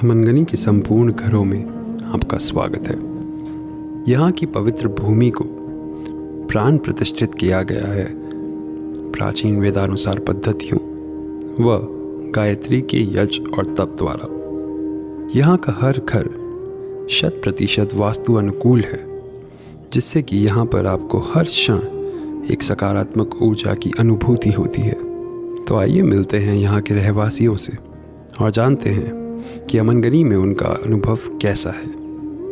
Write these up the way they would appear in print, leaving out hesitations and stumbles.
अमनगनी के संपूर्ण घरों में आपका स्वागत है। यहाँ की पवित्र भूमि को प्राण प्रतिष्ठित किया गया है प्राचीन वेदानुसार पद्धतियों व गायत्री के यज्ञ और तप द्वारा। यहाँ का हर घर 100% वास्तु अनुकूल है, जिससे कि यहाँ पर आपको हर क्षण एक सकारात्मक ऊर्जा की अनुभूति होती है। तो आइए मिलते हैं यहाँ के रहवासियों से और जानते हैं कि अमनगनी में उनका अनुभव कैसा है।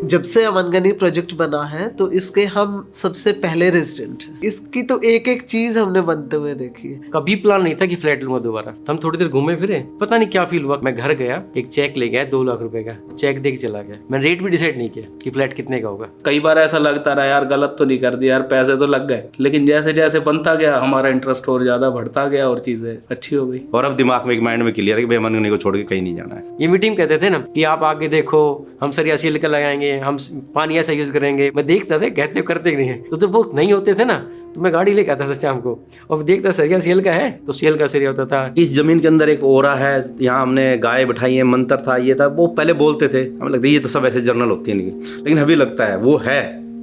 जब से अमनगनी प्रोजेक्ट बना है तो इसके हम सबसे पहले रेजिडेंट हैं। इसकी तो एक एक चीज हमने बनते हुए देखी है। कभी प्लान नहीं था कि फ्लैट लूंगा दोबारा। हम थोड़ी देर घूमे फिरे, पता नहीं क्या फील हुआ। मैं घर गया, एक चेक ले गया 2 लाख रुपए का, चेक दे के चला गया। मैंने रेट भी डिसाइड नहीं किया कि फ्लैट कितने का होगा। कई बार ऐसा लगता रहा यार गलत तो नहीं कर दिया यार, पैसे तो लग गए, लेकिन जैसे जैसे बनता गया हमारा इंटरेस्ट और ज्यादा बढ़ता गया और चीजें अच्छी हो गई। और अब दिमाग में एक माइंड में क्लियर है कि भाई अमनगनी को छोड़ के कहीं नहीं जाना है। ये मीटिंग कहते थे ना कि आप आगे देखो, हम सरिया सील कर लगाएंगे, हम पानी ऐसा यूज करेंगे। मैं देखता था कहते करते नहीं है, तो जब वो नहीं होते थे ना तो मैं गाड़ी लेके आता था शाम को और देखता सरिया सेल का है तो सेल का सरिया होता था। इस जमीन के अंदर एक ओरा है, यहाँ हमने गाय बैठाई है, मंत्र था, ये था। वो पहले बोलते थे, हमें लगता है ये तो सब ऐसे जर्नल होती है, लेकिन अभी लगता है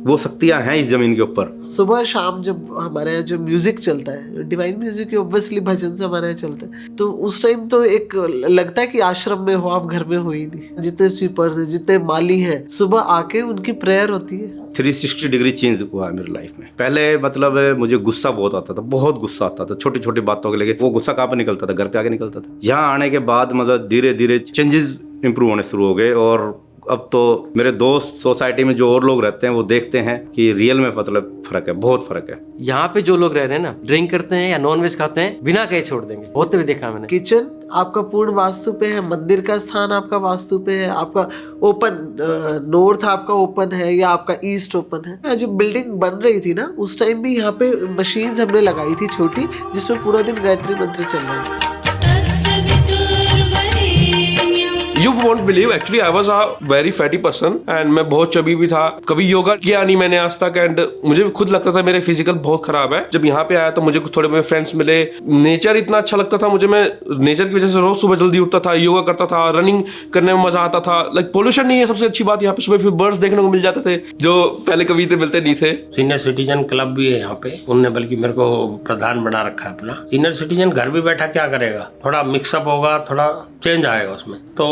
वो शक्तियां हैं इस जमीन के ऊपर। सुबह शाम जब हमारे यहाँ जो म्यूजिक चलता है, डिवाइन म्यूजिक, ऑब्वियसली भजन से हमारे यहाँ चलता है, तो उस टाइम तो एक लगता है कि आश्रम में हो आप, घर में हो ही नहीं। जितने स्वीपर्स हैं, जितने माली हैं, सुबह आके उनकी प्रेयर होती है। 360 डिग्री चेंज हुआ है मेरी लाइफ में। पहले मतलब मुझे गुस्सा बहुत आता था, बहुत गुस्सा आता था छोटी छोटी बातों के लेके। वो गुस्सा कहाँ पे निकलता था? घर पे आके निकलता था। यहाँ आने के बाद मतलब धीरे धीरे चेंजेस इंप्रूव होने शुरू हो गए। और अब तो मेरे दोस्त, सोसाइटी में जो और लोग रहते हैं, वो देखते हैं कि रियल में मतलब फर्क है, बहुत फर्क है। यहाँ पे जो लोग रह रहे हैं ना, ड्रिंक करते हैं या नॉनवेज खाते हैं, बिना कहे छोड़ देंगे। होते हुए देखा मैंने। किचन आपका पूर्ण वास्तु पे है, मंदिर का स्थान आपका वास्तु पे है, आपका ओपन नॉर्थ आपका ओपन है या आपका ईस्ट ओपन है। जो बिल्डिंग बन रही थी ना, उस टाइम भी यहाँ पे मशीन्स हमने लगाई थी छोटी, जिसमें पूरा दिन गायत्री मंत्र चल रहा है। You won't believe, actually I was a very fatty person and मैं बहुत चबी भी था। कभी योगा किया नहीं मैंने आज तक एंड मुझे खुद लगता था मेरे फिजिकल बहुत खराब है। जब यहाँ पे आया तो मुझे थोड़े मेरे फ्रेंड्स मिले, नेचर इतना अच्छा लगता था मुझे। मैं नेचर की वजह से रोज सुबह जल्दी उठता था, योगा करता था, रनिंग करने में मजा आता था। लाइक पोल्यूशन नहीं है सबसे अच्छी बात यहाँ पे। सुबह फिर बर्ड्स देखने को मिल जाते थे जो पहले कभी मिलते नहीं थे। सीनियर सिटीजन क्लब भी है यहाँ पे, उनने बल्कि मेरे को प्रधान बना रखा है अपना। सीनियर सिटीजन घर भी बैठा क्या करेगा, थोड़ा मिक्सअप होगा, थोड़ा चेंज आएगा उसमें। तो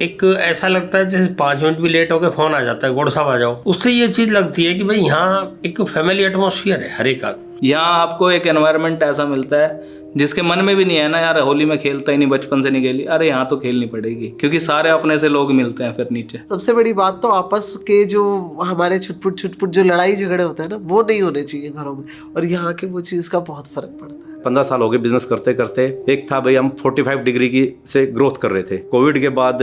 एक ऐसा लगता है जैसे 5 मिनट भी लेट होकर फोन आ जाता है, गुड़ साहब आ जाओ। उससे ये चीज लगती है कि भाई यहाँ एक फैमिली एटमॉस्फेयर है हर एक आदमी। यहाँ आपको एक एनवायरनमेंट ऐसा मिलता है जिसके मन में भी नहीं है ना यार होली में खेलता ही नहीं, बचपन से नहीं खेली, अरे यहाँ तो खेलनी पड़ेगी, क्योंकि सारे अपने से लोग मिलते हैं फिर नीचे। सबसे बड़ी बात तो आपस के जो हमारे छुटपुट जो लड़ाई झगड़े होते हैं ना, वो नहीं होने चाहिए घरों में। और यहाँ के वो चीज का बहुत फर्क पड़ता है। 15 साल हो गए बिजनेस करते करते। एक था भाई हम 45 डिग्री की से ग्रोथ कर रहे थे। कोविड के बाद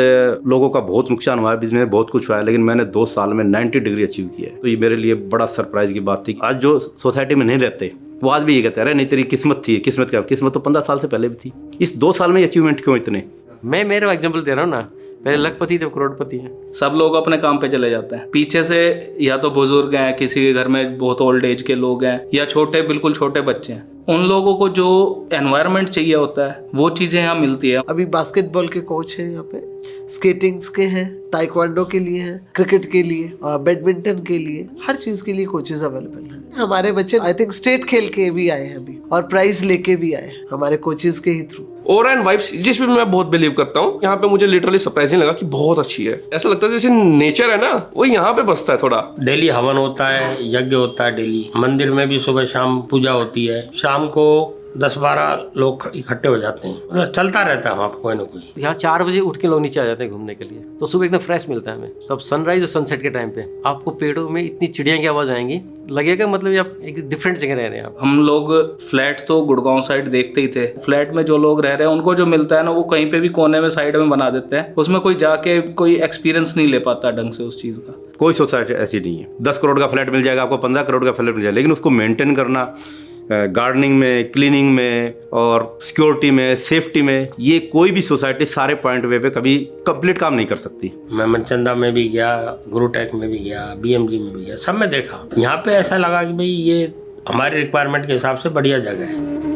लोगों का बहुत नुकसान हुआ है, बिजनेस में बहुत कुछ हुआ है, लेकिन मैंने 2 साल में 90 डिग्री अचीव किया है। तो ये मेरे लिए बड़ा सरप्राइज की बात थी। आज जो सोसाइटी में नहीं रहते वो आज भी ये कहते हैं, अरे नहीं तेरी किस्मत थी। किस्मत क्या, किस्मत तो 15 साल से पहले भी थी। इस 2 साल में अचीवमेंट क्यों इतने? मैं मेरा एग्जांपल दे रहा हूँ ना, पहले लखपति थे, करोड़पति हैं। सब लोग अपने काम पे चले जाते हैं। पीछे से या तो बुजुर्ग हैं, किसी के घर में बहुत ओल्ड एज के लोग हैं, या छोटे बिल्कुल छोटे बच्चे हैं। उन लोगों को जो एनवायरनमेंट चाहिए होता है वो चीजें यहाँ मिलती है। अभी बास्केटबॉल के कोच हैं यहाँ पे, स्केटिंग्स के हैं, ताइक्वांडो के लिए हैं, क्रिकेट के लिए, बैडमिंटन के लिए, हर चीज के लिए कोचेस अवेलेबल हैं। हमारे बच्चे आई थिंक स्टेट खेल के भी आए हैं अभी और प्राइज लेके भी आए हमारे कोचेस के ही थ्रू। ऑरा एंड वाइब्स जिसमें मैं बहुत बिलीव करता हूँ, यहाँ पे मुझे लिटरली सरप्राइजिंग लगा कि बहुत अच्छी है। ऐसा लगता है जैसे नेचर है ना वो यहाँ पे बसता है। थोड़ा डेली हवन होता है, यज्ञ होता है डेली। मंदिर में भी सुबह शाम पूजा होती है। शाम को 10-12 लोग इकट्ठे हो जाते हैं, मतलब चलता रहता है वहाँ कोई ना कोई। यहाँ 4 बजे उठ के लोग नीचे आ जाते हैं घूमने के लिए, तो सुबह एकदम फ्रेश मिलता है हमें। तब सनराइज और सनसेट के टाइम पे आपको पेड़ों में इतनी चिड़िया की आवाज आएंगी, लगेगा मतलब आप एक डिफरेंट जगह रह रहे हैं आप। हम लोग फ्लैट तो गुड़गांव साइड देखते ही थे। फ्लैट में जो लोग रह रहे हैं उनको जो मिलता है ना, वो कहीं पे भी कोने में साइड में बना देते हैं। उसमें कोई जाके कोई एक्सपीरियंस नहीं ले पाता ढंग से उस चीज का। कोई सोसाइटी ऐसी नहीं है। 10 करोड़ का फ्लैट मिल जाएगा आपको, 15 करोड़ का फ्लैट मिल जाएगा, लेकिन उसको मेंटेन करना, गार्डनिंग में, क्लीनिंग में और सिक्योरिटी में, सेफ्टी में, ये कोई भी सोसाइटी सारे पॉइंट वे पे कभी कंप्लीट काम नहीं कर सकती। मैं मनचंदा में भी गया, गुरुटेक में भी गया, BMG में भी गया, सब में देखा। यहाँ पे ऐसा लगा कि भाई ये हमारे रिक्वायरमेंट के हिसाब से बढ़िया जगह है।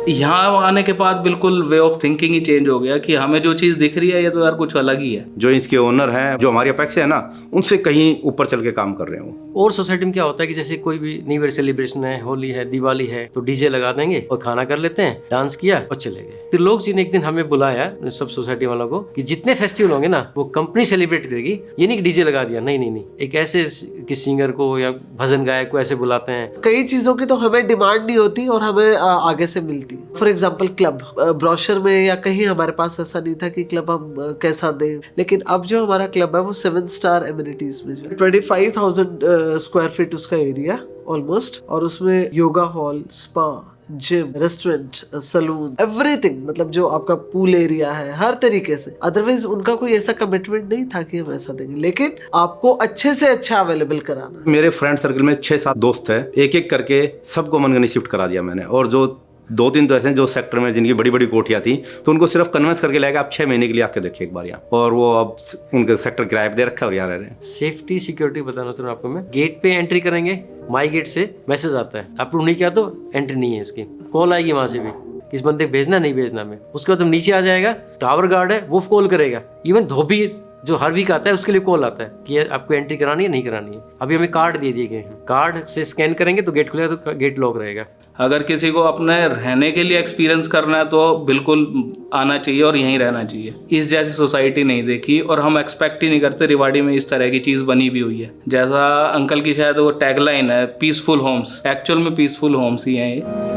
यहाँ आने के बाद बिल्कुल way of thinking he change हो गया कि हमें जो चीज़ दिख रही है ये तो यार कुछ अलग ही है। जो इसके ओनर हैं, जो हमारी अपेक्षा है ना, उनसे कहीं ऊपर चल के काम कर रहे हो। और सोसाइटी में क्या होता है कि जैसे कोई भी न्यू ईयर सेलिब्रेशन है, होली है, दिवाली है, तो डीजे लगा देंगे और खाना कर लेते हैं, डांस किया और चले गए। तो लोग जी ने एक दिन हमें बुलाया सब सोसाइटी वालों को कि जितने फेस्टिवल होंगे ना वो कंपनी सेलिब्रेट करेगी, ये नहीं कि डीजे लगा दिया, नहीं नहीं नहीं, एक ऐसे किसी सिंगर को या भजन गायक को ऐसे बुलाते हैं। कई चीजों की तो हमें डिमांड नहीं होती और हमें आगे से मिलती है। फॉर एग्जाम्पल क्लब, ब्रोशर में या कहीं हमारे पास ऐसा नहीं था कि क्लब हम कैसा दें, लेकिन अब जो हमारा क्लब है वो 7 स्टार एमिनिटीज में, जो 25,000 स्क्वायर फीट उसका एरिया ऑलमोस्ट, और उसमें yoga hall, spa, gym, restaurant, salon, everything, मतलब जो आपका पूल एरिया है हर तरीके से। अदरवाइज उनका कोई ऐसा कमिटमेंट नहीं था कि हम ऐसा देंगे, लेकिन आपको अच्छे से अच्छा अवेलेबल कराना। मेरे फ्रेंड सर्कल में 6-7 दोस्त हैं, एक एक करके सबको मनगनी शिफ्ट करा दिया मैंने। और जो 2-3 तो ऐसे हैं जो सेक्टर में जिनकी बड़ी बड़ी कोठियाँ थी, तो उनको सिर्फ कन्विंस करके लाएगा आप 6 महीने के लिए आके देखिए एक बार यहाँ, और वो अब उनके सेक्टर किराए पे दे रखा है और यहाँ रह रहे हैं। सेफ्टी सिक्योरिटी बताना चाहूँ आपको मैं, गेट पे एंट्री करेंगे, माई गेट से मैसेज आता है, अप्रूव नहीं किया तो एंट्री नहीं है इसकी, कॉल आएगी वहां से भी किस बंदे भेजना नहीं भेजना में। उसके बाद नीचे आ जाएगा, टावर गार्ड है वो कॉल करेगा, इवन धोबी जो हर वीक आता है उसके लिए कॉल आता है कि आपको एंट्री करानी है नहीं करानी है। अभी हमें कार्ड दे दिए गए हैं, कार्ड से स्कैन करेंगे तो गेट खुलेगा, तो गेट लॉक रहेगा। अगर किसी को अपने रहने के लिए एक्सपीरियंस करना है तो बिल्कुल आना चाहिए और यहीं रहना चाहिए। इस जैसी सोसाइटी नहीं देखी और हम एक्सपेक्ट ही नहीं करते रिवाड़ी में इस तरह की चीज़ बनी भी हुई है। जैसा अंकल की शायद वो टैगलाइन है, पीसफुल होम्स, एक्चुअल में पीसफुल होम्स ही हैं ये।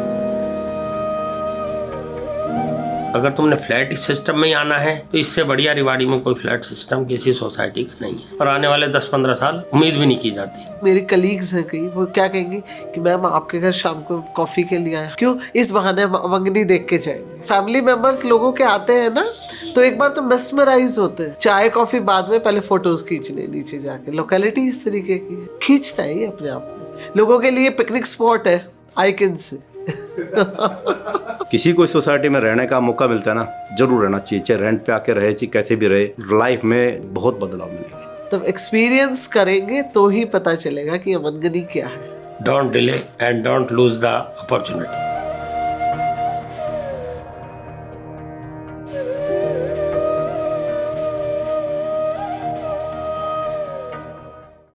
अगर तुमने फ्लैट सिस्टम में ही आना है तो इससे बढ़िया रिवाड़ी में कोई फ्लैट सिस्टम किसी सोसाइटी का नहीं है, और आने वाले 10-15 साल उम्मीद भी नहीं की जाती। मेरी कलीग्स हैं कई, वो क्या कहेंगे कि मैम आपके घर शाम को कॉफी के लिए आया, क्यों? इस बहाने मंगनी देख के जाएंगे। फैमिली मेंबर्स लोगों के आते हैं ना, तो एक बार तो मेस्मराइज होते हैं। चाय कॉफी बाद में, पहले फोटोज खींच ले नीचे जाके। लोकेलिटी इस तरीके की है, खींचता है ये अपने आप में। लोगों के लिए पिकनिक स्पॉट है आइकन से। किसी को सोसाइटी में रहने का मौका मिलता है ना, जरूर रहना चाहिए, चाहे रेंट पे आके रहे, चाहे कैसे भी रहे, लाइफ में बहुत बदलाव मिलेगा। तो एक्सपीरियंस करेंगे तो ही पता चलेगा कि अमनगनी क्या है। Don't delay and don't lose the opportunity.